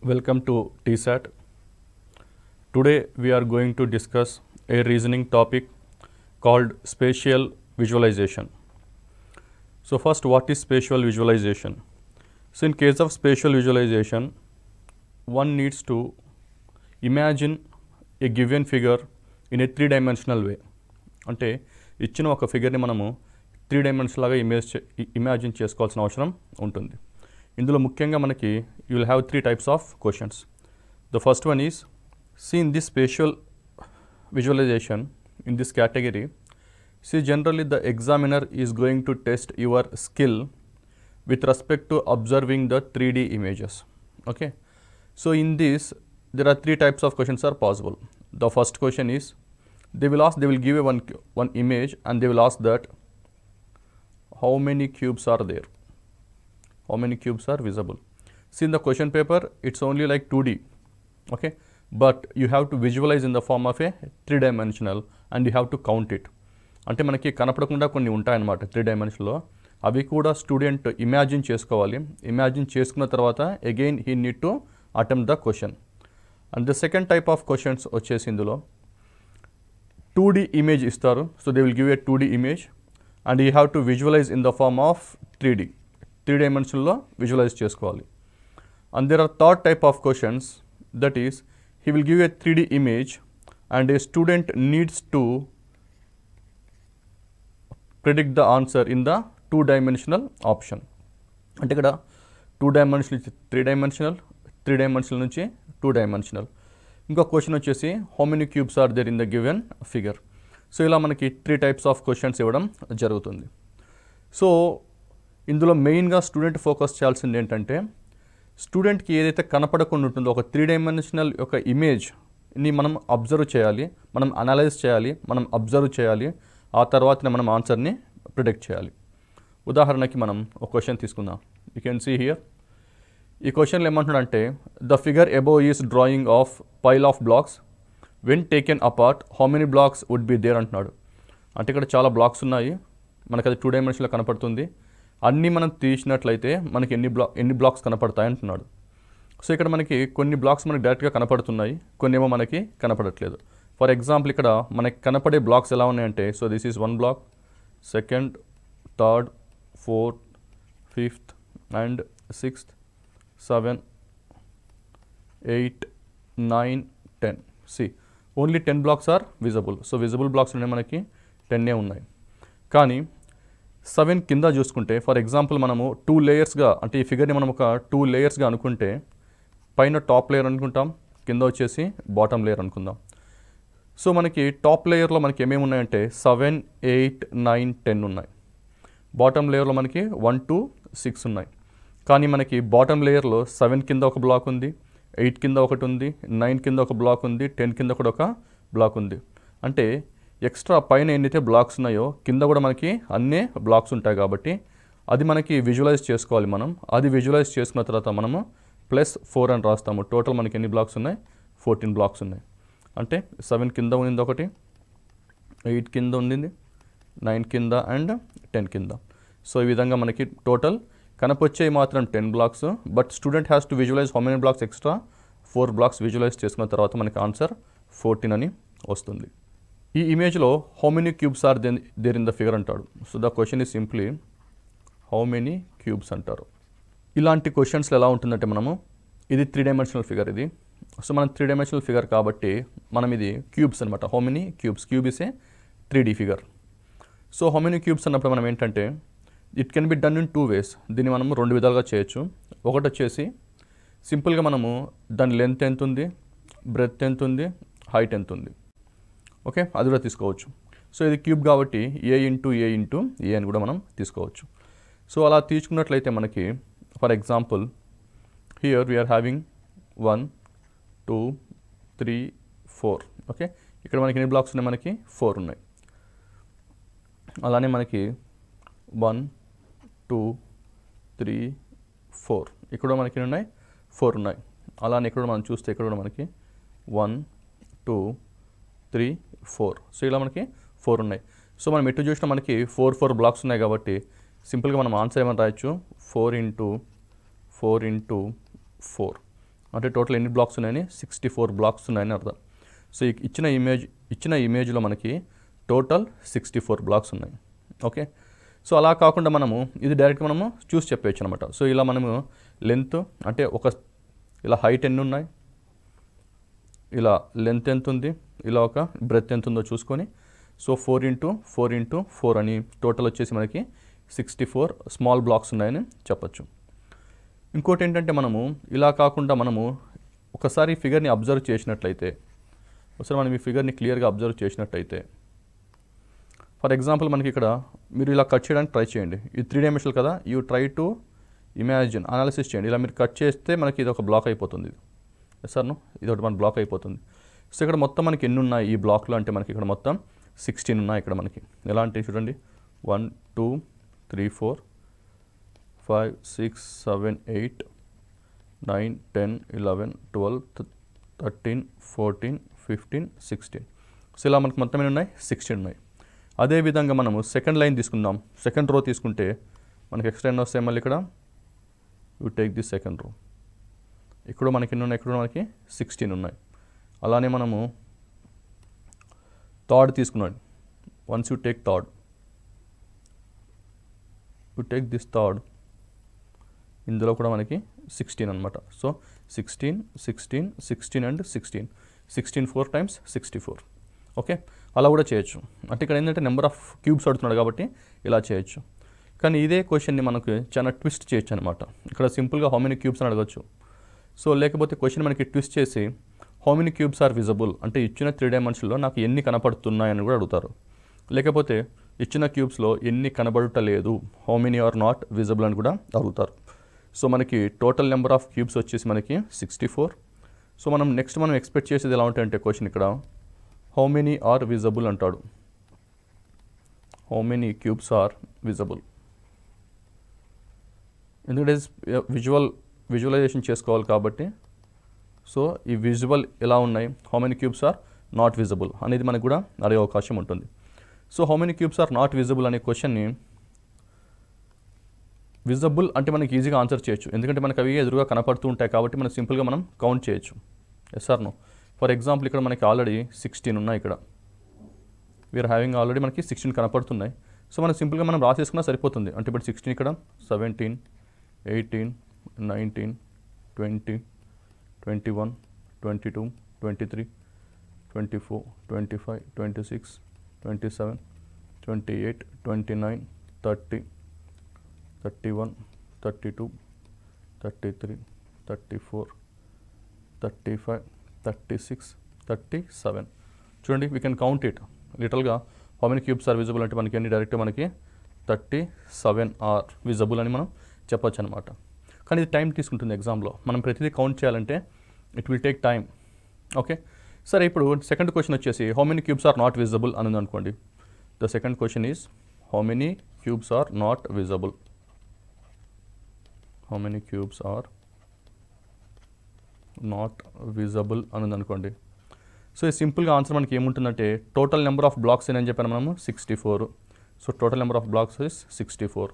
Welcome to TSAT. Today we are going to discuss a reasoning topic called spatial visualization. So first, what is spatial visualization? So in case of spatial visualization, one needs to imagine a given figure in a three-dimensional way. అంటే ఇచ్చిన ఒక ఫిగర్ని మనము three డైమెన్షనల్గా imagine చేసుకోవాల్సిన అవసరం ఉంటుంది. ఇందులో ముఖ్యంగా మనకి you will have three types of questions. The first one is see in this spatial visualization in this category, see generally the examiner is going to test your skill with respect to observing the 3D images. Okay, so in this there are three types of questions are possible. The first question is they will give a one image and they will ask that how many cubes are there, how many cubes are visible. See in the question paper it's only like 2D, okay, but you have to visualize in the form of a three-dimensional and you have to count it. అంటే మనకి కనపడకుండా కొన్ని ఉంటాయన్నమాట three డైమెన్షన్లో, అవి కూడా student imagine చేసుకోవాలి. Imagine చేసుకున్న తర్వాత again he need to attempt the question. And the second type of questions వచ్చేసి ఇందులో 2D ఇమేజ్ ఇస్తారు. So they will give a 2D image and you have to visualise in the form of 3D, three డైమెన్షన్లో visualise చేసుకోవాలి. And there are third type of questions, that is he will give a 3D image and a student needs to predict the answer in the two-dimensional option. అంటే ఇక్కడ 2-dimensional నుంచి 3-dimensional, 3-dimensional నుంచి 2-dimensional. ఇంకో question వచ్చేసి how many cubes are there in the given figure. So ఇలా మనకి three types of questions ఇవ్వడం జరుగుతుంది. సో ఇందులో మెయిన్గా స్టూడెంట్ ఫోకస్ చేయాల్సింది ఏంటంటే స్టూడెంట్కి ఏదైతే కనపడకుండా ఉంటుందో ఒక త్రీ డైమెన్షనల్ ఒక ఇమేజ్ని మనం అబ్జర్వ్ చేయాలి, మనం అనలైజ్ చేయాలి, మనం అబ్జర్వ్ చేయాలి, ఆ తర్వాతనే మనం ఆన్సర్ని ప్రిడిక్ట్ చేయాలి. ఉదాహరణకి మనం ఒక క్వశ్చన్ తీసుకుందాం. You can see here. ఈ క్వశ్చన్లో ఏమంటున్నాడంటే the figure above is drawing of pile of blocks when taken apart how many blocks would be there అంటున్నాడు. అంటే ఇక్కడ చాలా బ్లాక్స్ ఉన్నాయి, మనకు అది 2 డైమెన్షన్లో కనపడుతుంది. అన్నీ మనం తీసినట్లయితే మనకి ఎన్ని బ్లాక్స్ కనపడతాయి అంటున్నాడు. సో ఇక్కడ మనకి కొన్ని బ్లాక్స్ మనకి డైరెక్ట్గా కనపడుతున్నాయి, కొన్ని ఏమో మనకి కనపడట్లేదు. ఫర్ ఎగ్జాంపుల్ ఇక్కడ మనకి కనపడే బ్లాక్స్ ఎలా ఉన్నాయంటే, so this is 1 block, second, third, fourth, fifth and 6th, 7, 8, 9, 10. See only 10 blocks are visible. So visible blocks ఉన్నాయి మనకి 10 ఉన్నాయి. కానీ 7 కింద చూసుకుంటే ఫర్ ఎగ్జాంపుల్ మనము 2 లేయర్స్గా, అంటే ఈ ఫిగర్ని మనం ఒక 2 లేయర్స్గా అనుకుంటే పైన టాప్ లేయర్ అనుకుంటాం, కింద వచ్చేసి బాటమ్ లేయర్ అనుకుందాం. సో మనకి టాప్ లేయర్లో మనకి ఏమేమి ఉన్నాయంటే 7, 8, 9, 10 ఉన్నాయి. బాటమ్ లేయర్లో మనకి 1 to 6 ఉన్నాయి. కానీ మనకి బాటమ్ లేయర్లో 7 కింద ఒక బ్లాక్ ఉంది, 8 కింద ఒకటి ఉంది, 9 కింద ఒక బ్లాక్ ఉంది, 10 కింద కూడా ఒక బ్లాక్ ఉంది. అంటే ఎక్స్ట్రా పైన ఎన్నైతే బ్లాక్స్ ఉన్నాయో కింద కూడా మనకి అన్నీ బ్లాక్స్ ఉంటాయి కాబట్టి అది మనకి విజువలైజ్ చేసుకోవాలి. మనం అది విజువలైజ్ చేసుకున్న తర్వాత మనము +4 అని రాస్తాము. టోటల్ మనకి ఎన్ని బ్లాక్స్ ఉన్నాయి, 14 బ్లాక్స్ ఉన్నాయి. అంటే 7 కింద ఉంది ఒకటి, 8 కింద ఉంది, 9 కింద అండ్ 10 కింద. సో ఈ విధంగా మనకి టోటల్ కనపొచ్చేవి మాత్రం 10 blocks. But student has to visualise how many blocks extra, 4 blocks visualise చేసుకున్న తర్వాత మనకి ఆన్సర్ 14 అని వస్తుంది. ఈ ఇమేజ్లో how many cubes are there in the figure అంటాడు. So the question is simply how many cubes అంటారు. ఇలాంటి క్వశ్చన్స్లో ఎలా ఉంటుందంటే మనము ఇది 3 డైమెన్షనల్ ఫిగర్ ఇది. సో మనం 3 డైమెన్షనల్ ఫిగర్ కాబట్టి మనం ఇది క్యూబ్స్ అనమాట. How many cubes, cube is a 3D figure. So how many cubes అన్నప్పుడు మనం ఏంటంటే it can be done in 2 ways. దీన్ని మనము 2 విధాలుగా చేయొచ్చు. ఒకటి వచ్చేసి సింపుల్గా మనము దాని లెంత్ ఎంత ఉంది, బ్రెడ్త్ ఎంత ఉంది, హైట్ ఎంత ఉంది, ఓకే, అది కూడా తీసుకోవచ్చు. సో ఇది క్యూబ్ కాబట్టి A ఇంటూ A అని కూడా మనం తీసుకోవచ్చు. సో అలా తీసుకున్నట్లయితే మనకి for example here we are having 1, 2, 3, 4. Okay, ఇక్కడ మనకి ఎన్ని బ్లాక్స్ ఉన్నాయి, మనకి 4 ఉన్నాయి. అలానే మనకి 1, 2, 3, 4 ఇక్కడ మనకి ఎన్ని ఉన్నాయి, 4 ఉన్నాయి. అలానే ఇక్కడ మనం చూస్తే ఇక్కడ కూడా మనకి 1, 2, 3, 4. సో ఇలా మనకి 4 ఉన్నాయి. సో మనం ఎటు చూసినా మనకి 4 బ్లాక్స్ ఉన్నాయి కాబట్టి సింపుల్గా మనం ఆన్సర్ ఏమని రాయొచ్చు, 4 into 4. అంటే టోటల్ ఎన్ని బ్లాక్స్ ఉన్నాయని 64 బ్లాక్స్ ఉన్నాయని అర్థం. సో ఇచ్చిన ఇమేజ్లో మనకి టోటల్ 64 బ్లాక్స్ ఉన్నాయి. ఓకే, సో అలా కాకుండా మనము ఇది డైరెక్ట్ మనము చూసి చెప్పేయచ్చు అనమాట. సో ఇలా మనము లెంత్ అంటే ఇలా హైట్ ఎన్ని ఉన్నాయి, ఇలా లెంత్ ఎంత ఉంది, ఇలా ఒక బ్రెత్ ఎంత ఉందో చూసుకొని సో 4 × 4 అని టోటల్ వచ్చేసి మనకి 64 స్మాల్ బ్లాక్స్ ఉన్నాయని చెప్పచ్చు. ఇంకోటి ఏంటంటే మనము ఇలా కాకుండా మనము ఒకసారి ఫిగర్ని అబ్జర్వ్ చేసినట్లయితే, ఒకసారి మనం ఈ ఫిగర్ని క్లియర్గా అబ్జర్వ్ చేసినట్లయితే, ఫర్ ఎగ్జాంపుల్ మనకి ఇక్కడ మీరు ఇలా కట్ చేయడానికి ట్రై చేయండి. ఇది 3 డైమెన్షనల్ కదా, you try to imagine analysis చేయండి. ఇలా మీరు కట్ చేస్తే మనకి ఇది ఒక బ్లాక్ అయిపోతుంది. సార్ను ఇది ఒకటి మన బ్లాక్ అయిపోతుంది. సో ఇక్కడ మొత్తం మనకి ఎన్ని ఉన్నాయి ఈ బ్లాక్లో అంటే మనకి ఇక్కడ మొత్తం 16 ఉన్నాయి. ఇక్కడ మనకి ఎలా అంటే చూడండి 1 2 3 4 5 6 7 8 9 10 11 12 13 14 15 16. సో ఇలా మనకు మొత్తం ఎన్ని ఉన్నాయి 16 ఉన్నాయి. అదేవిధంగా మనము సెకండ్ లైన్ తీసుకుందాం. సెకండ్ రో తీసుకుంటే మనకి ఎక్స్ట్రా ఎన్ని వస్తాయి మళ్ళీ ఇక్కడ you take the second row. ఇక్కడ మనకి ఎన్ని ఉన్నాయి, ఇక్కడ మనకి 16 ఉన్నాయి. అలానే మనము థర్డ్ తీసుకున్నాడు. Once you take third, you take this third, ఇందులో కూడా మనకి 16 అనమాట. So 16 16 16 and 16 16 4 times 64. ఓకే, అలా కూడా చేయొచ్చు. అంటే ఇక్కడ ఏంటంటే నెంబర్ ఆఫ్ క్యూబ్స్ అడుగుతున్నాడు కాబట్టి ఇలా చేయొచ్చు. కానీ ఇదే క్వశ్చన్ని మనకు చాలా ట్విస్ట్ చేయొచ్చు అనమాట. ఇక్కడ సింపుల్గా హౌ మెనీ క్యూబ్స్ అని అడగచ్చు. సో లేకపోతే క్వశ్చన్ మనకి ట్విస్ట్ చేసి how many cubes are visible అంటే ఇచ్చిన 3 డైమెన్షన్లో నాకు ఎన్ని కనపడుతున్నాయని కూడా అడుగుతారు. లేకపోతే ఇచ్చిన క్యూబ్స్లో ఎన్ని కనబడటలేదు, how many are not visible అని కూడా అడుగుతారు. సో మనకి టోటల్ నెంబర్ ఆఫ్ క్యూబ్స్ వచ్చేసి మనకి 64. సో మనం నెక్స్ట్ మనం ఎక్స్పెక్ట్ చేసేది ఎలా ఉంటాయంటే క్వశ్చన్ ఇక్కడ హౌ మెనీ ఆర్ విజబుల్ అంటాడు. How many cubes are visible, ఎందుకంటే విజువలైజేషన్ చేసుకోవాలి కాబట్టి. సో ఈ విజువల్ ఎలా ఉన్నాయి, how many cubes are not visible అనేది మనకు కూడా అడిగే అవకాశం ఉంటుంది. So how many cubes are not visible అనే క్వశ్చన్ని విజబుల్ అంటే మనకి ఈజీగా ఆన్సర్ చేయొచ్చు, ఎందుకంటే మనకు అవి ఎదురుగా కనపడుతూ ఉంటాయి కాబట్టి మనం సింపుల్గా మనం కౌంట్ చేయొచ్చు. Yes or no. For example ఇక్కడ మనకి ఆల్రెడీ 16 ఉన్నాయి. ఇక్కడ వీఆర్ హ్యావింగ్ ఆల్రెడీ మనకి 16 కనపడుతున్నాయి. సో మనం సింపుల్గా మనం రాసేసుకున్నా సరిపోతుంది. అంటే ఇప్పుడు 16 ఇక్కడ 17 18 19 20 21 22 23 24 25 26 27 28 29 30 31 32 33 34 35 36 37. చూడండి వీ కెన్ కౌంట్ ఇట్ లిటల్గా how many cubes are visible అంటే మనకి అన్ని డైరెక్ట్ మనకి 37 ఆర్ విజిబుల్ అని మనం చెప్పొచ్చు అనమాట. కానీ ఇది టైం తీసుకుంటుంది ఎగ్జామ్లో. మనం ప్రతిదీ కౌంట్ చేయాలంటే it will take time. Okay, సరే ఇప్పుడు సెకండ్ క్వశ్చన్ వచ్చేసి how many cubes are not visible అని అనుకోండి. The second question is how many cubes are not visible. How many cubes are not visible అని అనుకోండి. సో ఈ సింపుల్గా ఆన్సర్ మనకి ఏముంటుందంటే టోటల్ నెంబర్ ఆఫ్ బ్లాక్స్ అని చెప్పాను మనము 64. So total number of blacks is 64.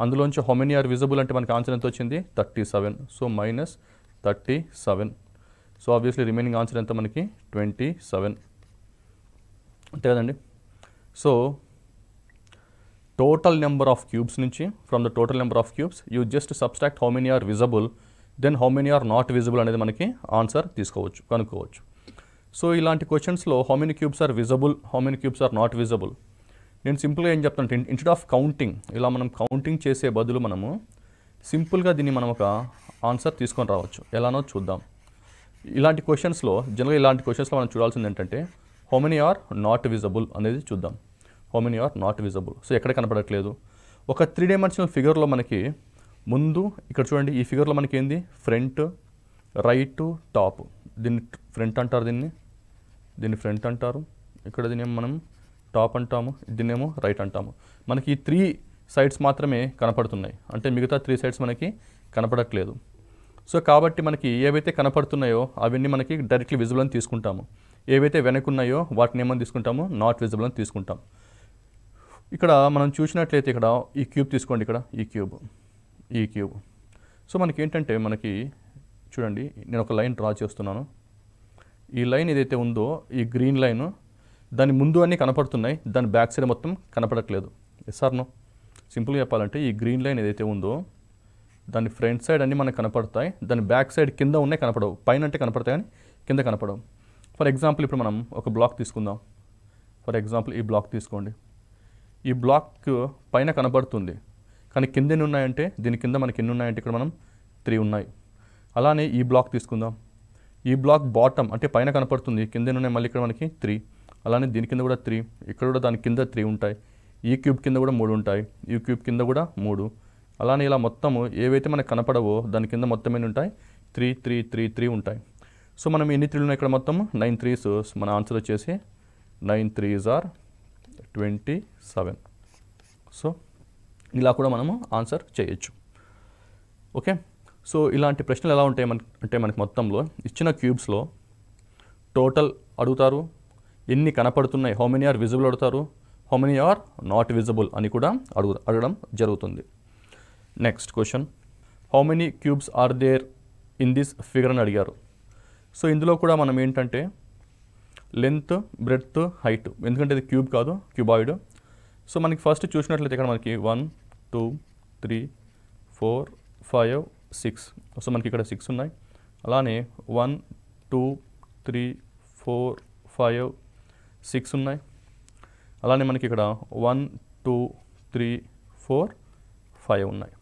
అందులోంచి హౌ మెనీ ఆర్ విజిబుల్ అంటే మనకి ఆన్సర్ ఎంత వచ్చింది 37. So -37. So obviously remaining answer ఎంత మనకి 27 అంతే కదండి. So total number of cubes నుంచి from the total number of cubes you just subtract how many are visible, then how many are not visible అనేది మనకి ఆన్సర్ తీసుకోవచ్చు, కనుక్కోవచ్చు. సో ఇలాంటి క్వశ్చన్స్లో how many cubes are visible, how many cubes are not visible, నేను సింపుల్గా ఏం చెప్తానంటే ఇన్స్టెడ్ ఆఫ్ కౌంటింగ్ ఇలా మనం కౌంటింగ్ చేసే బదులు మనము సింపుల్గా దీన్ని మనం ఒక ఆన్సర్ తీసుకొని రావచ్చు. ఎలానో చూద్దాం. ఇలాంటి క్వశ్చన్స్లో జనరల్గా ఇలాంటి క్వశ్చన్స్లో మనం చూడాల్సింది ఏంటంటే how many are not visible అనేది చూద్దాం. How many are not visible. So ఎక్కడ కనపడట్లేదు. ఒక 3 డైమెన్షనల్ ఫిగర్లో మనకి ముందు ఇక్కడ చూడండి ఈ ఫిగర్లో మనకి ఏంది ఫ్రంట్, రైట్, టాప్. దీన్ని ఫ్రంట్ అంటారు, దీన్ని ఫ్రంట్ అంటారు. ఇక్కడ దీన్ని మనం టాప్ అంటాము, దీన్నేమో రైట్ అంటాము. మనకి ఈ 3 సైడ్స్ మాత్రమే కనపడుతున్నాయి, అంటే మిగతా 3 సైడ్స్ మనకి కనపడట్లేదు. సో కాబట్టి మనకి ఏవైతే కనపడుతున్నాయో అవన్నీ మనకి డైరెక్ట్లీ విజిబుల్ అని తీసుకుంటాము. ఏవైతే వెనకున్నాయో వాటిని ఏమని తీసుకుంటాము నాట్ విజిబుల్ అని తీసుకుంటాం. ఇక్కడ మనం చూసినట్లయితే ఇక్కడ ఈ క్యూబ్ తీసుకోండి, ఇక్కడ ఈ క్యూబ్. సో మనకి ఏంటంటే మనకి చూడండి నేను ఒక లైన్ డ్రా చేస్తున్నాను. ఈ లైన్ ఏదైతే ఉందో ఈ గ్రీన్ లైన్ దాని ముందు అన్నీ కనపడుతున్నాయి, దాని బ్యాక్ సైడ్ మొత్తం కనపడట్లేదు. Yes or no? సింపుల్గా చెప్పాలంటే ఈ గ్రీన్ లైన్ ఏదైతే ఉందో దాని ఫ్రంట్ సైడ్ అన్నీ మనకు కనపడతాయి, దాని బ్యాక్ సైడ్ కింద ఉన్నాయి కనపడవు. పైన అంటే కనపడతాయి కానీ కింద కనపడవు. ఫర్ ఎగ్జాంపుల్ ఇప్పుడు మనం ఒక బ్లాక్ తీసుకుందాం. ఫర్ ఎగ్జాంపుల్ ఈ బ్లాక్ తీసుకోండి. ఈ బ్లాక్ పైన కనపడుతుంది కానీ కింద ఎన్ని ఉన్నాయంటే దీని కింద మనకి ఎన్ని ఉన్నాయంటే ఇక్కడ మనం 3 ఉన్నాయి. అలానే ఈ బ్లాక్ తీసుకుందాం. ఈ బ్లాక్ బాటమ్ అంటే పైన కనపడుతుంది, కింద ఎన్ని ఉన్నాయి మళ్ళీ ఇక్కడ మనకి 3. అలానే దీని కింద కూడా 3, ఇక్కడ కూడా దాని కింద 3 ఉంటాయి. ఈ క్యూబ్ కింద కూడా 3 ఉంటాయి, ఈ క్యూబ్ కింద కూడా 3. అలానే ఇలా మొత్తము ఏవైతే మనకు కనపడవో దాని కింద మొత్తం ఎన్ని ఉంటాయి 3 3 3 3 ఉంటాయి. సో మనం ఎన్ని 3 ఉన్నాయి ఇక్కడ మొత్తం 9 3s. మన ఆన్సర్ వచ్చేసి 9 3s are 27. సో ఇలా కూడా మనము ఆన్సర్ చేయొచ్చు. ఓకే, సో ఇలాంటి ప్రశ్నలు ఎలా ఉంటాయి అంటే మనకి మొత్తంలో ఇచ్చిన క్యూబ్స్లో టోటల్ అడుగుతారు, ఎన్ని కనపడుతున్నాయి హౌ మెనీ ఆర్ విజిబుల్ అడుగుతారు, how many are not visible అని కూడా అడగడం జరుగుతుంది. Next question, how many cubes are there in this figure అని అడిగారు. సో ఇందులో కూడా మనం ఏంటంటే లెంత్, బ్రెడ్త్, హైట్, ఎందుకంటే ఇది క్యూబ్ కాదు క్యూబాయిడ్. సో మనకి ఫస్ట్ చూసినట్లయితే ఇక్కడ మనకి 1 2 3 4 5 6. సో మనకి ఇక్కడ 6 ఉన్నాయి. అలానే 1 2 3 4 5 6 ఉన్నాయి. అలానే మనకి ఇక్కడ 1 2 3 4 5 ఉన్నాయి.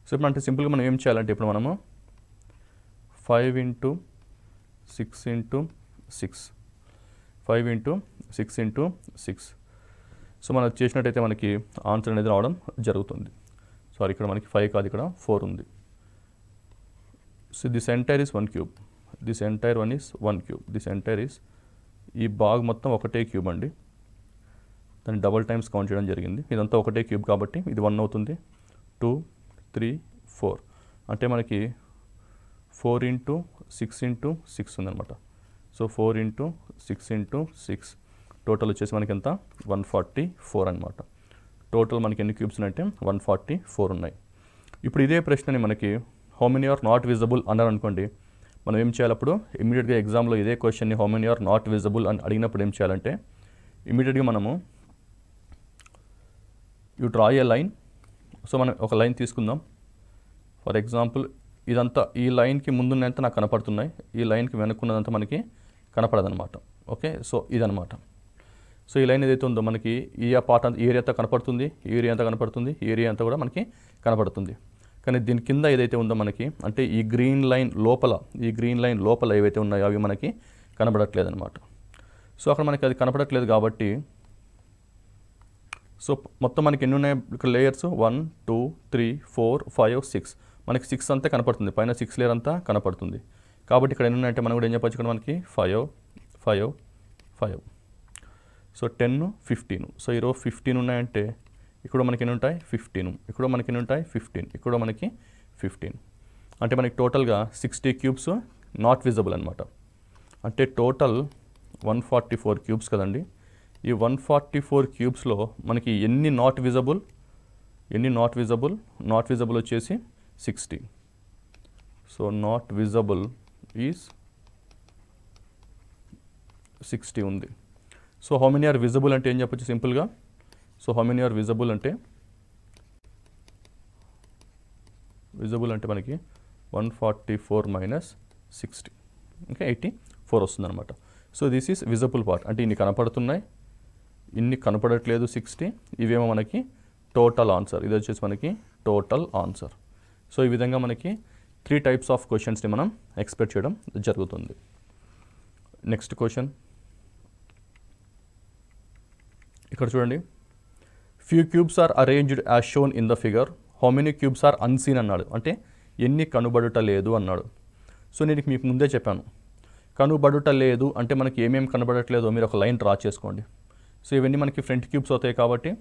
సో ఇప్పుడు అంటే సింపుల్గా మనం ఏం చేయాలంటే ఇప్పుడు మనము 5 × 6 × 6 5 × 6 × 6. సో మనం చేసినట్టయితే మనకి ఆన్సర్ అనేది రావడం జరుగుతుంది. సారీ, ఇక్కడ మనకి 5 కాదు, ఇక్కడ 4 ఉంది. So this entire is 1 cube, this entire one is 1 cube, this entire is, ఈ బాగ్ మొత్తం ఒకటే క్యూబ్ అండి. దాన్ని డబల్ టైమ్స్ కౌంట్ చేయడం జరిగింది. ఇదంతా ఒకటే క్యూబ్ కాబట్టి ఇది 1 అవుతుంది. 2 3 4 అంటే మనకి 4 × 6 × 6 ఉందన్నమాట. సో 4 × 6 × 6 టోటల్ వచ్చేసి మనకి ఎంత 144 అనమాట. టోటల్ మనకి ఎన్ని క్యూబ్స్ ఉన్నాయంటే 144 ఉన్నాయి. ఇప్పుడు ఇదే ప్రశ్నని మనకి how many are not visible అన్నారు అనుకోండి, మనం ఏం చేయాలి అప్పుడు ఇమీడియట్గా ఎగ్జామ్లో ఇదే క్వశ్చన్ని how many are not visible అని అడిగినప్పుడు ఏం చేయాలంటే ఇమీడియట్గా మనము you draw a line. So మనం ఒక లైన్ తీసుకుందాం. ఫర్ ఎగ్జాంపుల్ ఇదంతా ఈ లైన్కి ముందున్నంత నాకు కనపడుతున్నాయి, ఈ లైన్కి వెనుక్కున్నదంతా మనకి కనపడదనమాట. ఓకే, సో ఇదనమాట. సో ఈ లైన్ ఏదైతే ఉందో మనకి ఈ పార్ట్ అంతా ఏరియా అంతా కనపడుతుంది, ఏరియా అంతా కనపడుతుంది, ఏరియా అంతా కూడా మనకి కనపడుతుంది. కానీ దీని కింద ఏదైతే ఉందో మనకి అంటే ఈ గ్రీన్ లైన్ లోపల ఏవైతే ఉన్నాయో అవి మనకి కనపడట్లేదు అనమాట. సో అక్కడ మనకి అది కనపడట్లేదు కాబట్టి సో మొత్తం మనకి ఎన్ని ఉన్నాయి ఇక్కడ లేయర్స్ 1 2 3 4 5 6. మనకి 6 అంతా కనపడుతుంది, పైన 6 లేయర్ అంతా కనపడుతుంది. కాబట్టి ఇక్కడ ఎన్ని ఉన్నాయంటే మనం కూడా ఏం చెప్పచ్చు, ఇక్కడ మనకి 5 5 5. సో 10 15. సో ఈరోజు 15 ఉన్నాయంటే ఇక్కడ మనకి ఎన్ని ఉంటాయి 15, ఇక్కడ మనకి ఎన్ని ఉంటాయి 15, ఇక్కడ మనకి 15. అంటే మనకి టోటల్గా 60 క్యూబ్స్ నాట్ విజిబుల్ అనమాట. అంటే టోటల్ 144 క్యూబ్స్ కదండి. ఈ 144 క్యూబ్స్లో మనకి ఎన్ని నాట్ విజిబుల్ వచ్చేసి 60. సో నాట్ విజిబుల్ ఈజ్ 60 ఉంది. So how many are visible అంటే ఏం చెప్పచ్చు సింపుల్గా. So how many are visible అంటే మనకి 144 - 60 ఇంకా 84 వస్తుందన్నమాట. So this is visible part. అంటే ఇన్ని కనపడుతున్నాయి, ఇన్ని కనపడట్లేదు 60, ఇవేమో మనకి టోటల్ ఆన్సర్. ఇది వచ్చేసి మనకి టోటల్ ఆన్సర్. సో ఈ విధంగా మనకి 3 టైప్స్ ఆఫ్ క్వశ్చన్స్ని మనం ఎక్స్పెక్ట్ చేయడం జరుగుతుంది. నెక్స్ట్ క్వశ్చన్ ఇక్కడ చూడండి. Few cubes are arranged as shown in the figure, how many cubes are unseen అన్నాడు. అంటే ఎన్ని కనుబడుట లేదు అన్నాడు. సో నేను మీకు ముందే చెప్పాను, కనుబడుట లేదు అంటే మనకి ఏమేమి కనబడట్లేదో మీరు ఒక లైన్ డ్రా చేసుకోండి. సో ఇవన్నీ మనకి ఫ్రంట్ క్యూబ్స్ అవుతాయి కాబట్టి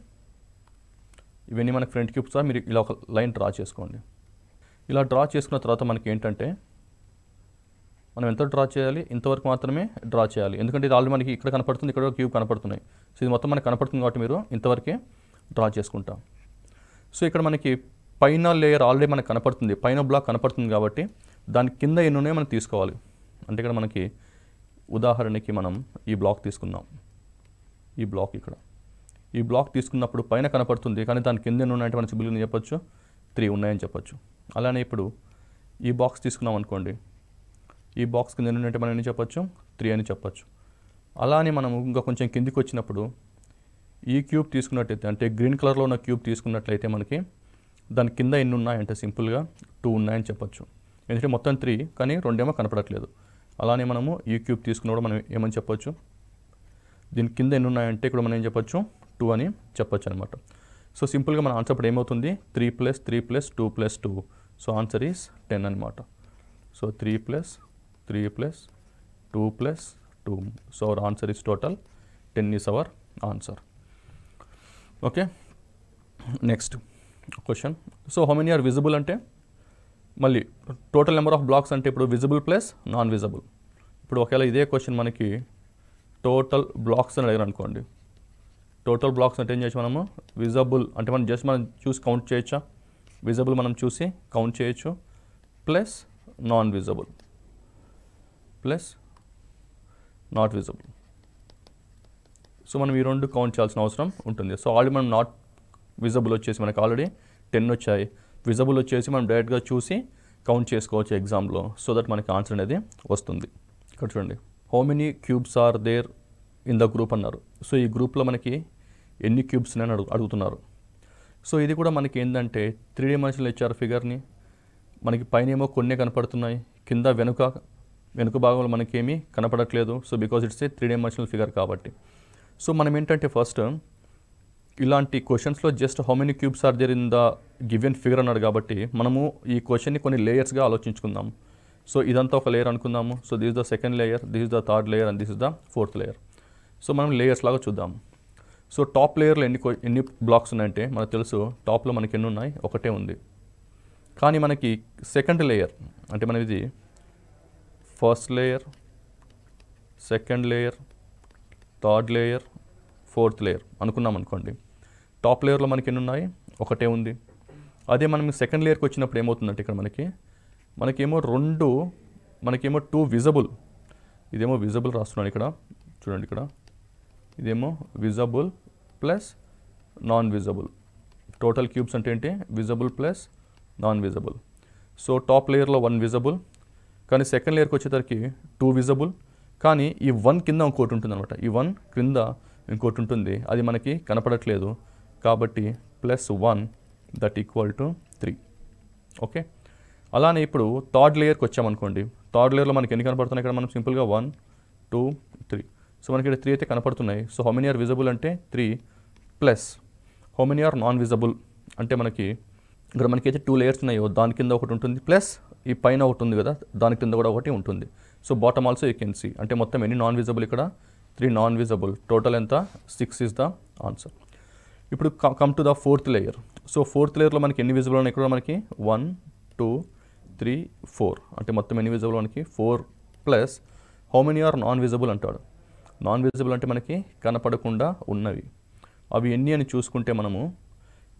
ఇవన్నీ మనకి ఫ్రంట్ క్యూబ్స్ మీరు ఇలా ఒక లైన్ డ్రా చేసుకోండి. ఇలా డ్రా చేసుకున్న తర్వాత మనకి ఏంటంటే మనం ఎంత డ్రా చేయాలి, ఇంతవరకు మాత్రమే డ్రా చేయాలి. ఎందుకంటే ఇది ఆల్రెడీ మనకి ఇక్కడ కనపడుతుంది, ఇక్కడ క్యూబ్ కనపడుతున్నాయి. సో ఇది మొత్తం మనకి కనపడుతుంది కాబట్టి మీరు ఇంతవరకే డ్రా చేసుకుంటాం. సో ఇక్కడ మనకి పైన లేయర్ ఆల్రెడీ మనకు కనపడుతుంది, పైన బ్లాక్ కనపడుతుంది కాబట్టి దాని కింద ఎన్ని ఉన్నాయో మనం తీసుకోవాలి. అంటే ఇక్కడ మనకి ఉదాహరణకి మనం ఈ బ్లాక్ తీసుకుందాం. ఈ బ్లాక్ ఇక్కడ ఈ బ్లాక్ తీసుకున్నప్పుడు పైన కనపడుతుంది, కానీ దాని కింద ఎన్ని ఉన్నాయంటే మనం సింపుల్గా చెప్పొచ్చు 3 ఉన్నాయని చెప్పొచ్చు. అలానే ఇప్పుడు ఈ బాక్స్ తీసుకున్నాం అనుకోండి, ఈ బాక్స్ కింద ఎన్ని ఉన్నాయంటే మనం ఎన్ని చెప్పొచ్చు 3 అని చెప్పొచ్చు. అలానే మనం ఇంకా కొంచెం కిందికి వచ్చినప్పుడు ఈ క్యూబ్ తీసుకున్నట్టయితే, అంటే గ్రీన్ కలర్లో ఉన్న క్యూబ్ తీసుకున్నట్లయితే మనకి దాని కింద ఎన్ని ఉన్నాయంటే సింపుల్గా 2 ఉన్నాయని చెప్పొచ్చు. ఎందుకంటే మొత్తం 3 కానీ 2 ఏమో కనపడట్లేదు. అలానే మనము ఈ క్యూబ్ తీసుకున్నప్పుడు మనం ఏమని చెప్పొచ్చు, దీని కింద ఎన్ని ఉన్నాయంటే ఇక్కడ మనం ఏం చెప్పొచ్చు 2 అని చెప్పొచ్చు అనమాట. సో సింపుల్గా మన ఆన్సర్ ఇప్పుడు ఏమవుతుంది 3 + 3 + 2 + 2. సో ఆన్సర్ ఈస్ 10 అనమాట. So 3 + 3 + 2 + 2. So our answer is total 10 is our answer. Okay, next question. So how many are visible అంటే మళ్ళీ టోటల్ నెంబర్ ఆఫ్ బ్లాక్స్ అంటే ఇప్పుడు విజిబుల్ ప్లస్ నాన్ విజిబుల్. ఇప్పుడు ఒకవేళ ఇదే క్వశ్చన్ మనకి టోటల్ బ్లాక్స్ అని అడిగారు అనుకోండి, టోటల్ బ్లాక్స్ అంటే ఏం చేయొచ్చు మనము, విజిబుల్ అంటే మనం జస్ట్ మనం చూసి కౌంట్ చేయొచ్చా, విజిబుల్ మనం చూసి కౌంట్ చేయొచ్చు, plus non visible plus not visible. So మనం ఈ రెండు కౌంట్ చేయాల్సిన అవసరం ఉంటుంది. సో ఆల్రెడీ మనం నాట్ విజిబుల్ వచ్చేసి మనకి ఆల్రెడీ 10 వచ్చాయి, విజిబుల్ వచ్చేసి మనం డైరెక్ట్గా చూసి కౌంట్ చేసుకోవచ్చు ఎగ్జామ్లో, సో దట్ మనకి ఆన్సర్ అనేది వస్తుంది. ఇక్కడ చూడండి, how many cubes are there in the group అన్నారు. సో ఈ గ్రూప్లో మనకి ఎన్ని క్యూబ్స్ అని అడుగుతున్నారు. సో ఇది కూడా మనకి ఏంటంటే 3 డైమెన్షనల్ ఇచ్చారు ఫిగర్ని, మనకి పైన ఏమో కొన్ని కనపడుతున్నాయి, కింద వెనుక భాగంలో మనకేమీ కనపడట్లేదు. So because it's a 3 dimensional figure కాబట్టి. సో మనం ఏంటంటే ఫస్ట్ ఇలాంటి క్వశ్చన్స్లో just how many cubes are there in the given figure అన్నాడు కాబట్టి మనము ఈ క్వశ్చన్ని కొన్ని లేయర్స్గా ఆలోచించుకుందాం. సో ఇదంతా ఒక లేయర్ అనుకుందాము. So this is the second layer, this is the third layer and this is the fourth layer. So మనం లేయర్స్ లాగా చూద్దాం. సో టాప్ లేయర్లో ఎన్ని బ్లాక్స్ ఉన్నాయంటే మనకు తెలుసు, టాప్లో మనకి ఎన్ని ఉన్నాయి, ఒకటే ఉంది. కానీ మనకి సెకండ్ లేయర్ అంటే మనం ఇది first layer, second layer, third layer, fourth layer అనుకున్నాం అనుకోండి. టాప్ లేయర్లో మనకి ఎన్ని ఉన్నాయి, ఒకటే ఉంది. అదే మనం సెకండ్ లేయర్కి వచ్చినప్పుడు ఏమవుతుందంటే ఇక్కడ మనకేమో 2 విజిబుల్, ఇదేమో విజిబుల్ రాస్తున్నాను ఇక్కడ చూడండి, ఇక్కడ ఇదేమో visible plus non visible. Total cubes అంటే ఏంటి, visible plus non visible. So top లేయర్లో 1 విజిబుల్, కానీ సెకండ్ లేయర్కి వచ్చేసరికి 2 విజిబుల్, కానీ ఈ 1 కింద ఇంకోటి ఉంటుంది అనమాట. ఈ 1 క్రింద ఇంకోటి ఉంటుంది, అది మనకి కనపడట్లేదు కాబట్టి +1 దట్ ఈక్వల్ టు 3. ఓకే, అలానే ఇప్పుడు థర్డ్ లేయర్కి వచ్చామనుకోండి, థర్డ్ లేయర్లో మనకి ఎన్ని కనపడుతున్నాయి, ఇక్కడ మనం సింపుల్గా 1 2 3. సో మనకి ఇక్కడ 3 అయితే కనపడుతున్నాయి. So how many are visible అంటే 3 plus how many are non visible అంటే మనకి ఇక్కడ మనకైతే 2 లేయర్స్ ఉన్నాయో దాని కింద ఒకటి ఉంటుంది, ప్లస్ ఈ పైన ఒకటి ఉంది కదా దాని కింద కూడా ఒకటి ఉంటుంది. So bottom also you can see, అంటే మొత్తం ఎన్ని నాన్ విజిబుల్, ఇక్కడ 3 నాన్ విజిబుల్, టోటల్ ఎంత 6 ఇస్ ద ఆన్సర్. ఇప్పుడు come to the fourth layer. So fourth లేయర్లో మనకి ఎన్ని విజిబుల్ ఉన్నాయి, ఇక్కడ మనకి 1 2 3 4, అంటే మొత్తం ఎన్ని విజిబుల్ మనకి 4 plus how many are non visible అంటాడు. నాన్ విజిబుల్ అంటే మనకి కనపడకుండా ఉన్నవి, అవి ఎన్ని అని చూసుకుంటే మనము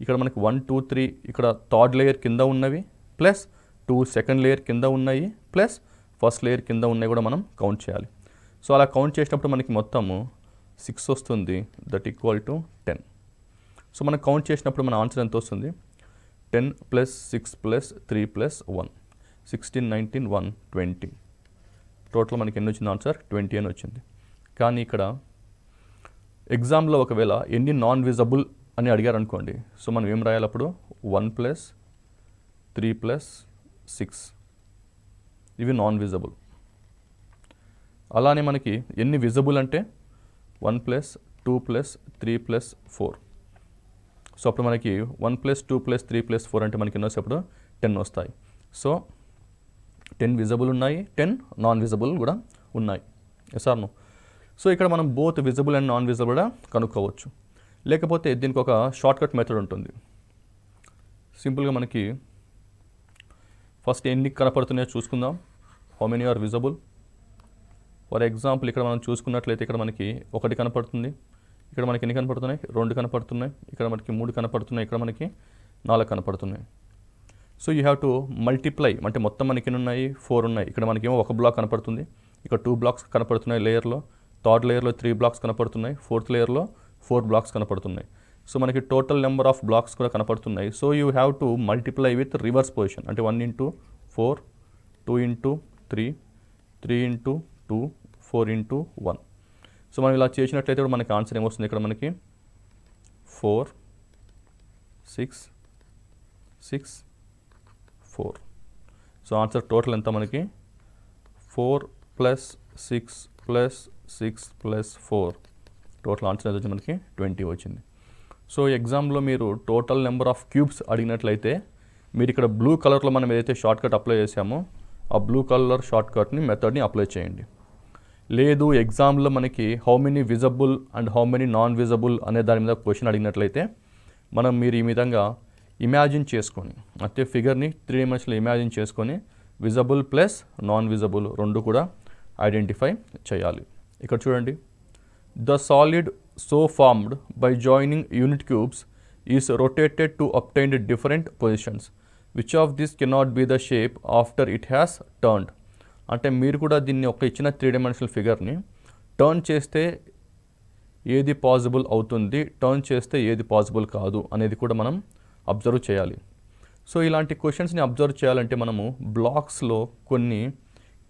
ఇక్కడ మనకి 1 2 3 ఇక్కడ థర్డ్ లేయర్ కింద ఉన్నవి, ప్లస్ 2 సెకండ్ లేయర్ కింద ఉన్నాయి, ప్లస్ ఫస్ట్ లేయర్ కింద ఉన్నాయి కూడా మనం కౌంట్ చేయాలి. సో అలా కౌంట్ చేసినప్పుడు మనకి మొత్తము 6 వస్తుంది, దట్ ఈక్వల్ టు 10. సో మనం కౌంట్ చేసినప్పుడు మన ఆన్సర్ ఎంత వస్తుంది, 10 + 6 + 3 + 1 16 19 1 20. టోటల్ మనకి ఎన్ని వచ్చింది, ఆన్సర్ 20 అని వచ్చింది. కానీ ఇక్కడ ఎగ్జామ్లో ఒకవేళ ఎన్ని నాన్ విజిబుల్ అని అడిగారు అనుకోండి, సో మనం ఏం రాయాలి అప్పుడు 1 + 3 + 6 ఇవి నాన్ విజిబుల్. అలానే మనకి ఎన్ని విజిబుల్ అంటే 1 + 2 + 3 + 4. సో అప్పుడు మనకి 1 + 2 + 3 + 4 అంటే మనకి ఎన్ని వస్తాయి, అప్పుడు 10 వస్తాయి. సో 10 విజిబుల్ ఉన్నాయి, 10 నాన్ విజిబుల్ కూడా ఉన్నాయి. Yes or no? సో ఇక్కడ మనం both visible and non visible కూడా కనుక్కోవచ్చు. లేకపోతే దీనికి ఒక షార్ట్కట్ మెథడ్ ఉంటుంది. సింపుల్గా మనకి ఫస్ట్ ఎన్ని కనపడుతున్నాయో చూసుకుందాం, how many are visible. For example ఇక్కడ మనం చూసుకున్నట్లయితే ఇక్కడ మనకి 1 కనపడుతుంది, ఇక్కడ మనకి ఎన్ని కనపడుతున్నాయి, 2 కనపడుతున్నాయి, ఇక్కడ మనకి 3 కనపడుతున్నాయి, ఇక్కడ మనకి 4 కనపడుతున్నాయి. So you have to multiply, అంటే మొత్తం మనకి ఎన్ని ఉన్నాయి, 4 ఉన్నాయి. ఇక్కడ మనకేమో ఒక బ్లాక్ కనపడుతుంది, ఇక్కడ 2 బ్లాక్స్ కనపడుతున్నాయి లేయర్లో, థర్డ్ లేయర్లో 3 బ్లాక్స్ కనపడుతున్నాయి, ఫోర్త్ లేయర్లో 4 బ్లాక్స్ కనపడుతున్నాయి. సో మనకి టోటల్ నెంబర్ ఆఫ్ బ్లాక్స్ కూడా కనపడుతున్నాయి. So you have to multiply with reverse position, అంటే 1 into 4, 2 into 3, 3 into 2, 4 into 1. So మనం ఇలా చేసినట్లయితే కూడా మనకి ఆన్సర్ ఏమొస్తుంది, ఇక్కడ మనకి 4, 6, 6, 4. సో ఆన్సర్ టోటల్ ఎంత మనకి 4 + 6 + 6 + 4, టోటల్ ఆన్సర్ ఎంత వచ్చింది మనకి 20 వచ్చింది. సో ఎగ్జామ్లో మీరు టోటల్ నెంబర్ ఆఫ్ క్యూబ్స్ అడిగినట్లయితే మీరు ఇక్కడ బ్లూ కలర్లో మనం ఏదైతే షార్ట్ కట్ అప్లై చేసామో ఆ బ్లూ కలర్ షార్ట్ కట్ని మెథడ్ని అప్లై చేయండి. లేదు ఎగ్జామ్లో మనకి how many visible and how many non visible అనే దాని మీద క్వశ్చన్ అడిగినట్లయితే మీరు ఈ విధంగా ఇమాజిన్ చేసుకొని, అంటే ఫిగర్ని 3 dimensional ఇమాజిన్ చేసుకొని విజబుల్ ప్లస్ నాన్ విజబుల్ రెండు కూడా ఐడెంటిఫై చేయాలి. ఇక్కడ చూడండి, the solid so formed by joining unit cubes is rotated to obtain different positions, which of this cannot be the shape after it has turned. అంటే మీరు కూడా దీన్ని ఒక ఇచ్చిన 3 dimensional ఫిగర్ని టర్న్ చేస్తే ఏది పాసిబుల్ అవుతుంది, టర్న్ చేస్తే ఏది పాసిబుల్ కాదు అనేది కూడా మనం అబ్జర్వ్ చేయాలి. సో ఇలాంటి క్వశ్చన్స్ని అబ్జర్వ్ చేయాలంటే మనము బ్లాక్స్లో కొన్ని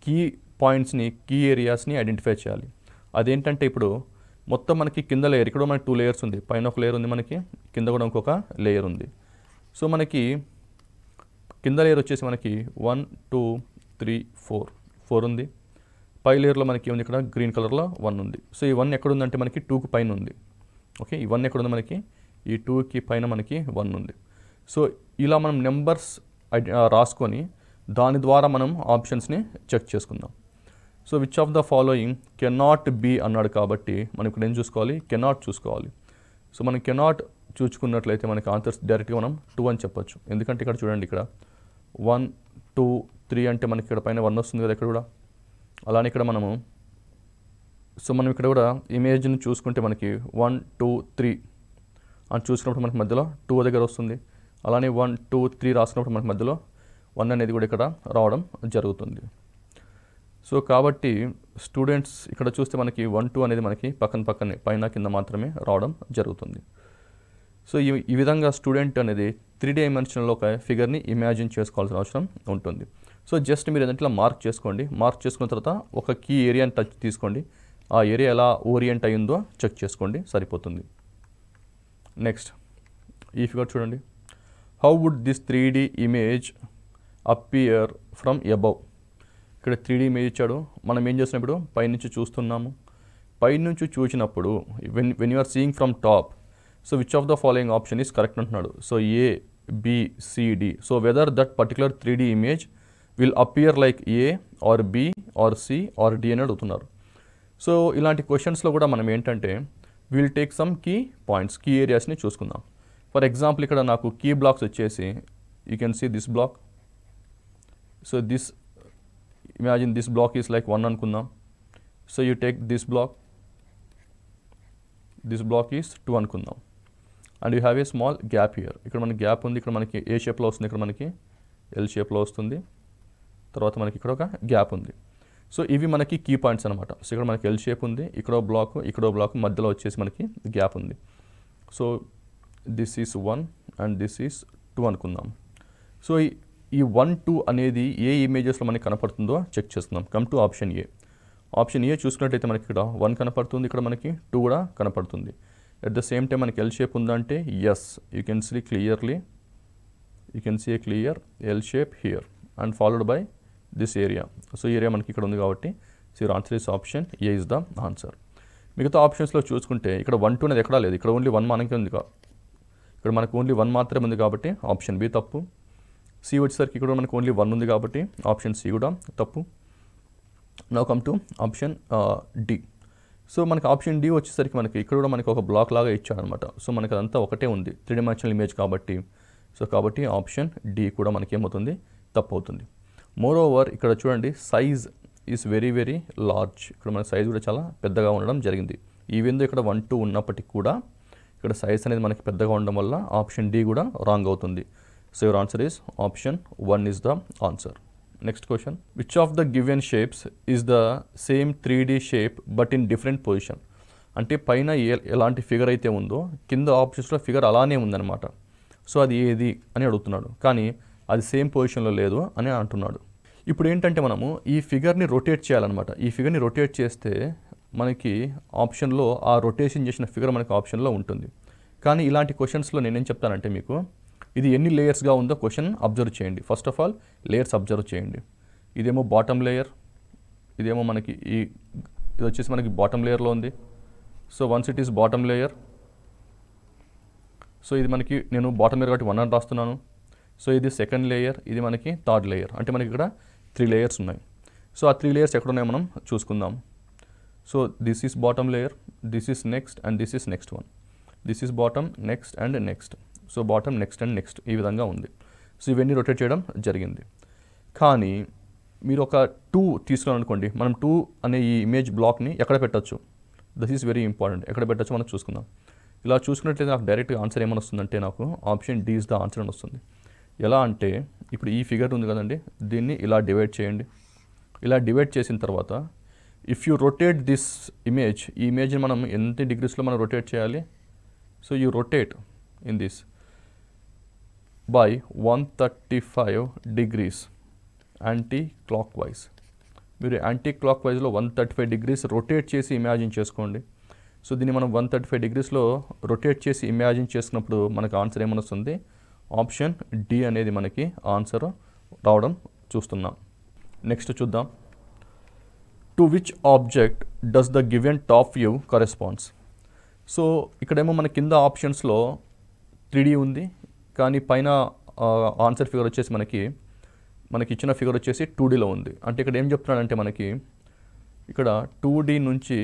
కీ పాయింట్స్ని, కీ ఏరియాస్ని ఐడెంటిఫై చేయాలి. అదేంటంటే ఇప్పుడు మొత్తం మనకి కింద లేయర్, ఇక్కడ మనకి 2 layers ఉంది, పైన ఒక లేయర్ ఉంది, మనకి కింద కూడా ఇంకొక లేయర్ ఉంది. సో మనకి కింద లేయర్ వచ్చేసి మనకి 1, 2, 3, 4 ఉంది. పై లేయర్లో మనకి ఉంది ఇక్కడ గ్రీన్ కలర్లో 1 ఉంది. సో ఈ 1 ఎక్కడ ఉందంటే మనకి 2కి పైన ఉంది. ఓకే, ఈ 1 ఎక్కడ ఉంది మనకి, ఈ 2కి పైన మనకి 1 ఉంది. సో ఇలా మనం నెంబర్స్ రాసుకొని దాని ద్వారా మనం ఆప్షన్స్ని చెక్ చేసుకుందాం. So which of the following cannot be అన్నాడు కాబట్టి మనం ఇక్కడ ఏం చూసుకోవాలి, కెనాట్ చూసుకోవాలి. సో మనం కెనాట్ చూసుకున్నట్లయితే మనకి ఆన్సర్స్ డైరెక్ట్గా మనం 2 అని చెప్పొచ్చు. ఎందుకంటే ఇక్కడ చూడండి, ఇక్కడ 1, 2, 3 అంటే మనకి ఇక్కడ పైన 1 వస్తుంది కదా ఇక్కడ కూడా. అలానే ఇక్కడ మనం ఇక్కడ కూడా ఇమేజ్ని చూసుకుంటే మనకి 1, 2, 3 అని చూసుకున్నప్పుడు మనకి మధ్యలో 2 దగ్గర వస్తుంది. అలానే 1, 2, 3 రాసుకున్నప్పుడు మనకి మధ్యలో 1 అనేది కూడా ఇక్కడ రావడం జరుగుతుంది. సో కాబట్టి స్టూడెంట్స్ ఇక్కడ చూస్తే మనకి 1, 2 అనేది మనకి పక్కనే పైన కింద మాత్రమే రావడం జరుగుతుంది. సో ఈ విధంగా స్టూడెంట్ అనేది 3 dimensional ఒక ఫిగర్ని ఇమాజిన్ చేసుకోవాల్సిన అవసరం ఉంటుంది. సో జస్ట్ మీరు ఏదంటే మార్క్ చేసుకోండి. మార్క్ చేసుకున్న తర్వాత ఒక కీ ఏరియాని టచ్ తీసుకోండి, ఆ ఏరియా ఎలా ఓరియంట్ అయ్యిందో చెక్ చేసుకోండి, సరిపోతుంది. నెక్స్ట్ ఈ ఫిగర్ చూడండి, how would this 3D image appear from above. ఇక్కడ 3D ఇమేజ్ ఇచ్చాడు, మనం ఏం చేస్తున్నప్పుడు పైనుంచి చూస్తున్నాము. పైనుంచి చూసినప్పుడు when you are seeing from top, so which of the following option is correct అంటున్నాడు. So A, B, C, D. So whether that particular 3D image will appear like A or B or C or D అని అడుగుతున్నారు. So ఇలాంటి క్వశ్చన్స్లో కూడా మనం ఏంటంటే will take some key points, key ఏరియాస్ని చూసుకుందాం. ఫర్ ఎగ్జాంపుల్ ఇక్కడ నాకు కీ బ్లాక్స్ వచ్చేసి you can see this block. So this imagine this block is like 1 అనుకుందాం. So you take this block is 2 అనుకుందాం. And you have a small gap here. ఇక్కడ మనకి gap ఉంది, ఇక్కడ మనకి ఏ షేప్లో వస్తుంది, ఇక్కడ మనకి ఎల్ షేప్లో వస్తుంది, తర్వాత మనకి ఇక్కడ ఒక గ్యాప్ ఉంది. సో ఇవి మనకి కీ పాయింట్స్ అనమాట. సో ఇక్కడ మనకి ఎల్ షేప్ ఉంది, ఇక్కడో బ్లాక్ మధ్యలో వచ్చేసి మనకి గ్యాప్ ఉంది. So this is 1 and this is 2 అనుకుందాం. సో ఈ 1, 2 అనేది ఏ ఇమేజెస్లో మనకి కనపడుతుందో చెక్ చేసుకుందాం. Come to option A. Option A చూసుకున్నట్టయితే మనకి ఇక్కడ 1 కనపడుతుంది, ఇక్కడ మనకి 2 కూడా కనపడుతుంది. ఎట్ ద సేమ్ టైం మనకి ఎల్ షేప్ ఉందంటే yes, you can see clearly, you can see a clear L shape here and followed by this area. So area మనకి ఇక్కడ ఉంది కాబట్టి so your answer is option A is the answer. మిగతా ఆప్షన్స్లో చూసుకుంటే ఇక్కడ 1, 2 అనేది ఎక్కడా లేదు, ఇక్కడ ఓన్లీ 1 మనకి ఉంది, ఇక్కడ మనకు ఓన్లీ 1 మాత్రమే ఉంది కాబట్టి ఆప్షన్ బి తప్పు. సి వచ్చేసరికి ఇక్కడ మనకు ఓన్లీ 1 ఉంది కాబట్టి ఆప్షన్ సి కూడా తప్పు. Now come to option D. So మనకి ఆప్షన్ డి వచ్చేసరికి మనకి ఇక్కడ కూడా మనకి ఒక బ్లాక్ లాగా ఇచ్చాడనమాట. సో మనకి అదంతా ఒకటే ఉంది, 3 dimensional ఇమేజ్ కాబట్టి. సో కాబట్టి ఆప్షన్ డి కూడా మనకి ఏమవుతుంది, తప్పు అవుతుంది. మోర్ ఓవర్ ఇక్కడ చూడండి, size is very very large. ఇక్కడ మన సైజ్ కూడా చాలా పెద్దగా ఉండడం జరిగింది. ఈవెన్ ఇక్కడ 1, 2 ఉన్నప్పటికీ కూడా ఇక్కడ సైజ్ అనేది మనకి పెద్దగా ఉండడం వల్ల ఆప్షన్ డి కూడా రాంగ్ అవుతుంది. So your answer is option 1 is the answer. Next question. Which of the given shapes is the same 3D shape but in different position? అంటే పైన ఎలాంటి ఫిగర్ అయితే ఉందో కింద ఆప్షన్స్లో ఫిగర్ అలానే ఉందన్నమాట. సో అది ఏది అని అడుగుతున్నాడు, కానీ అది సేమ్ పొజిషన్లో లేదు అని అంటున్నాడు. ఇప్పుడు ఏంటంటే మనము ఈ ఫిగర్ని రొటేట్ చేయాలన్నమాట. ఈ ఫిగర్ని రొటేట్ చేస్తే మనకి ఆప్షన్లో ఆ రొటేషన్ చేసిన ఫిగర్ మనకి ఆప్షన్లో ఉంటుంది. కానీ ఇలాంటి క్వశ్చన్స్లో నేనేం చెప్తానంటే మీకు ఇది ఎన్ని లేయర్స్గా ఉందో క్వశ్చన్ అబ్జర్వ్ చేయండి. First of all layers observe చేయండి. ఇదేమో బాటమ్ లేయర్, ఇదేమో మనకి ఇది వచ్చేసి మనకి బాటమ్ లేయర్లో ఉంది. So once it is bottom layer, so ఇది మనకి నేను బాటమ్ లేయర్ కాబట్టి 1 అని రాస్తున్నాను. సో ఇది సెకండ్ లేయర్, ఇది మనకి థర్డ్ లేయర్, అంటే మనకి ఇక్కడ 3 లేయర్స్ ఉన్నాయి. సో ఆ 3 లేయర్స్ ఎక్కడ ఉన్నాయో మనం చూసుకుందాం. So this is bottom layer, this is next and this is next one. This is bottom, next and next. So bottom, next and next ఈ విధంగా ఉంది. సో ఇవన్నీ రొటేట్ చేయడం జరిగింది. కానీ మీరు ఒక 2 తీసుకున్నారనుకోండి, మనం 2 అనే ఈ ఇమేజ్ బ్లాక్ని ఎక్కడ పెట్టచ్చు? This is very important. ఎక్కడ పెట్టచ్చు మనం చూసుకుందాం. ఇలా చూసుకున్నట్లయితే నాకు డైరెక్ట్గా ఆన్సర్ ఏమని వస్తుందంటే నాకు option D is the answer అని వస్తుంది. ఎలా అంటే ఇప్పుడు ఈ ఫిగర్ ఉంది కదండి, దీన్ని ఇలా డివైడ్ చేయండి. ఇలా డివైడ్ చేసిన తర్వాత if you rotate this image, ఈ ఇమేజ్ని మనం ఎంత డిగ్రీస్లో మనం రొటేట్ చేయాలి? So you rotate in this by 135 degrees anti clock wise. మీరు యాంటీ క్లాక్ వైజ్లో 135 degrees రొటేట్ చేసి ఇమాజిన్ చేసుకోండి. సో దీన్ని మనం 135 degreesలో రొటేట్ చేసి ఇమాజిన్ చేసుకున్నప్పుడు మనకు ఆన్సర్ ఏమని వస్తుంది? ఆప్షన్ డి అనేది మనకి ఆన్సర్ రావడం చూస్తున్నాం. నెక్స్ట్ చూద్దాం. To which object does the given top view corresponds? So ఇక్కడేమో మన కింద ఆప్షన్స్లో 3D ఉంది, కానీ పైన ఆన్సర్ ఫిగర్ వచ్చేసి మనకి ఇచ్చిన ఫిగర్ వచ్చేసి 2Dలో ఉంది. అంటే ఇక్కడ ఏం చెప్తున్నాడంటే మనకి ఇక్కడ 2D నుంచి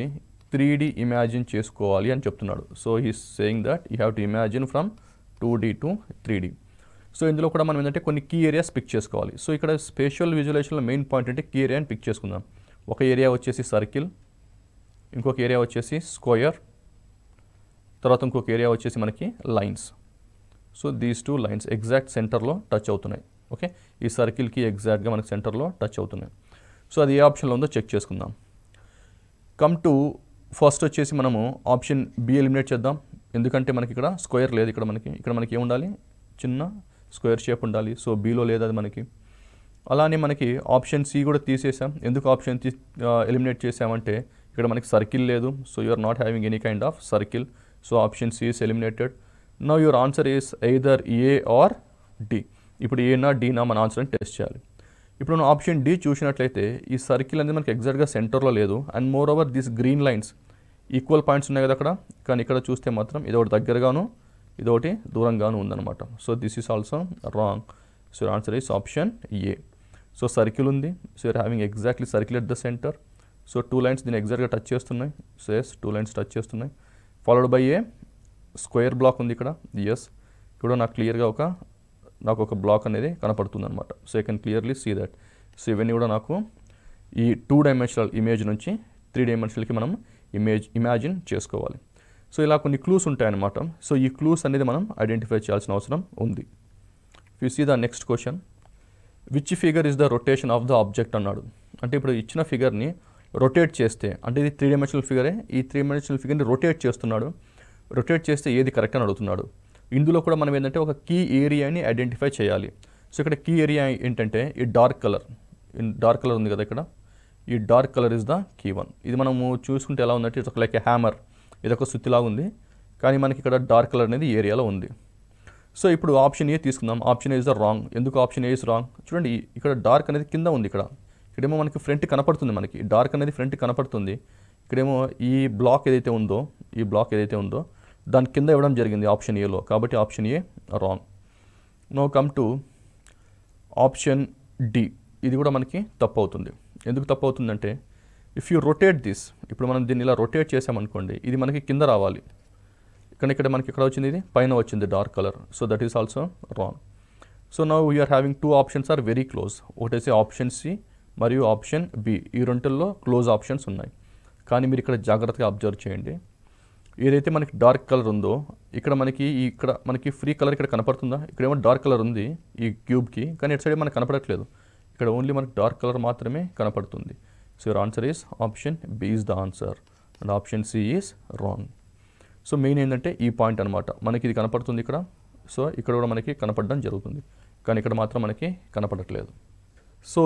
3D ఇమాజిన్ చేసుకోవాలి అని చెప్తున్నాడు. So he's saying that you have to imagine from 2D to 3D. So ఇందులో కూడా మనం ఏంటంటే కొన్ని కీ ఏరియాస్ పిక్ చేసుకోవాలి. సో ఇక్కడ స్పేషియల్ విజువలైజేషన్లో మెయిన్ పాయింట్ అంటే కీ ఏరియాని పిక్ చేసుకుందాం. ఒక ఏరియా వచ్చేసి సర్కిల్, ఇంకొక ఏరియా వచ్చేసి స్క్వేర్, తర్వాత ఇంకొక ఏరియా వచ్చేసి మనకి lines. So these 2 lines exact సెంటర్లో టచ్ అవుతున్నాయి. ఓకే, ఈ సర్కిల్కి ఎగ్జాక్ట్గా మనకి సెంటర్లో టచ్ అవుతున్నాయి. సో అది ఏ ఆప్షన్లో ఉందో చెక్ చేసుకుందాం. కమ్ టు ఫస్ట్ వచ్చేసి మనము ఆప్షన్ బి ఎలిమినేట్ చేద్దాం. ఎందుకంటే మనకి ఇక్కడ స్క్వేర్ లేదు. ఇక్కడ మనకి ఏం ఉండాలి? చిన్న స్క్వేర్ షేప్ ఉండాలి. సో బీలో లేదు అది మనకి. అలానే మనకి ఆప్షన్ సి కూడా తీసేసాం. ఎందుకు ఆప్షన్ ఎలిమినేట్ చేసామంటే ఇక్కడ మనకి సర్కిల్ లేదు. So you are not having any kind of circle. So option C is eliminated. Now your answer is either A or D. ఇప్పుడు ఏనా డీనా మన ఆన్సర్ని టెస్ట్ చేయాలి. ఇప్పుడు మనం ఆప్షన్ డి చూసినట్లయితే ఈ సర్కిల్ అనేది మనకి ఎగ్జాక్ట్గా సెంటర్లో లేదు. And more over this green lines equal points ఉన్నాయి కదా అక్కడ, కానీ ఇక్కడ చూస్తే మాత్రం ఇదొకటి దగ్గరగాను ఇదొకటి దూరంగాను ఉందన్నమాట. So this is also wrong. So your answer is option A. So circle ఉంది. So you're having exactly circle at the centre. So 2 lines దీన్ని ఎగ్జాక్ట్గా టచ్ చేస్తున్నాయి. సో ఎస్ 2 లైన్స్ టచ్ చేస్తున్నాయి. Followed by a square block ఉంది ఇక్కడ. Yes ఇక్కడ నాకు క్లియర్గా నాకు ఒక బ్లాక్ అనేది కనపడుతుంది అనమాట. So I can clearly see that. So ఇవన్నీ కూడా నాకు ఈ 2 డైమెన్షనల్ ఇమేజ్ నుంచి 3 డైమెన్షనల్కి మనం ఇమాజిన్ చేసుకోవాలి. సో ఇలా కొన్ని క్లూస్ ఉంటాయన్నమాట. సో ఈ క్లూస్ అనేది మనం ఐడెంటిఫై చేయాల్సిన అవసరం ఉంది. You see the next question, which figure is the rotation of the object అన్నాడు. అంటే ఇప్పుడు ఇచ్చిన ఫిగర్ని రొటేట్ చేస్తే, అంటే ఇది 3 డైమెన్షనల్ ఫిగరే, ఈ 3 డైమెన్షనల్ ఫిగర్ని రొటేట్ చేస్తున్నాడు. రొటేట్ చేస్తే ఏది కరెక్ట్ అని అడుగుతున్నాడు. ఇందులో కూడా మనం ఏంటంటే ఒక కీ ఏరియాని ఐడెంటిఫై చేయాలి. సో ఇక్కడ కీ ఏరియా ఏంటంటే ఈ డార్క్ కలర్ ఉంది కదా ఇక్కడ, ఈ dark colour is the key one. ఇది మనము చూసుకుంటే ఎలా ఉందంటే ఇట్స్ లైక్ ఏ హ్యామర్, ఇది ఒక సుత్తిలాగా ఉంది, కానీ మనకి ఇక్కడ డార్క్ కలర్ అనేది ఏరియాలో ఉంది. సో ఇప్పుడు ఆప్షన్ ఏ తీసుకుందాం. Option A is the wrong. ఎందుకు ఆప్షన్ ఏ ఇస్ రాంగ్? చూడండి ఇక్కడ డార్క్ అనేది కింద ఉంది. ఇక్కడేమో మనకి ఫ్రంట్ కనపడుతుంది, మనకి డార్క్ అనేది ఫ్రంట్ కనపడుతుంది. ఇక్కడేమో ఈ బ్లాక్ ఏదైతే ఉందో దాని కింద ఇవ్వడం జరిగింది ఆప్షన్ ఏలో, కాబట్టి option A wrong. Now come to option D. ఇది కూడా మనకి తప్పు అవుతుంది. ఎందుకు తప్పు అవుతుందంటే ఇఫ్ యూ రొటేట్ దిస్, ఇప్పుడు మనం దీన్ని ఇలా రొటేట్ చేసామనుకోండి, ఇది మనకి కింద రావాలి. ఇక్కడ మనకి ఎక్కడ వచ్చింది? ఇది పైన వచ్చింది dark colour. So that is also wrong. So now we're having 2 options are very close. ఒకటేసి ఆప్షన్ సి మరియు ఆప్షన్ బి. ఈ రెండుల్లో క్లోజ్ ఆప్షన్స్ ఉన్నాయి. కానీ మీరు ఇక్కడ జాగ్రత్తగా అబ్జర్వ్ చేయండి. ఏదైతే మనకి డార్క్ కలర్ ఉందో ఇక్కడ మనకి ఫ్రీ కలర్ ఇక్కడ కనపడుతుందా, ఇక్కడేమో డార్క్ కలర్ ఉంది ఈ క్యూబ్కి, కానీ ఇటు సైడ్ మనకు కనపడట్లేదు, ఇక్కడ ఓన్లీ మనకి డార్క్ కలర్ మాత్రమే కనపడుతుంది. So your answer is option B is the answer and option C is wrong. So main ఏంటంటే ఈ పాయింట్ అనమాట, మనకి ఇది కనపడుతుంది ఇక్కడ, సో ఇక్కడ కూడా మనకి కనపడడం జరుగుతుంది, కానీ ఇక్కడ మాత్రం మనకి కనపడట్లేదు. సో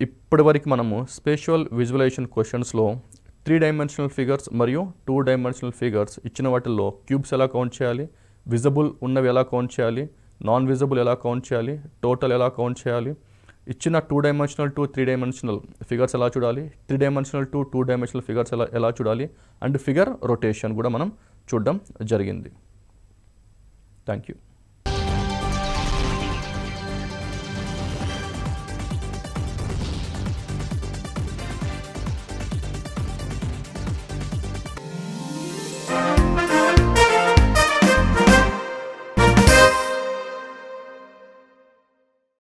ఇప్పటివరకు మనము స్పేషియల్ విజువలైజేషన్ క్వశ్చన్స్లో 3 డైమెన్షనల్ ఫిగర్స్ మరియు 2 డైమెన్షనల్ ఫిగర్స్ ఇచ్చిన వాటిల్లో క్యూబ్స్ ఎలా కౌంట్ చేయాలి, విజిబుల్ ఉన్నవి ఎలా కౌంట్ చేయాలి, నాన్ విజిబుల్ ఎలా కౌంట్ చేయాలి, టోటల్ ఎలా కౌంట్ చేయాలి, ఇచ్చిన 2 డైమెన్షనల్ టు 3 డైమెన్షనల్ ఫిగర్స్ ఎలా చూడాలి, 3 డైమెన్షనల్ టు 2 డైమెన్షనల్ ఫిగర్స్ ఎలా చూడాలి, అండ్ ఫిగర్ రొటేషన్ కూడా మనం చూడడం జరిగింది. Thank you.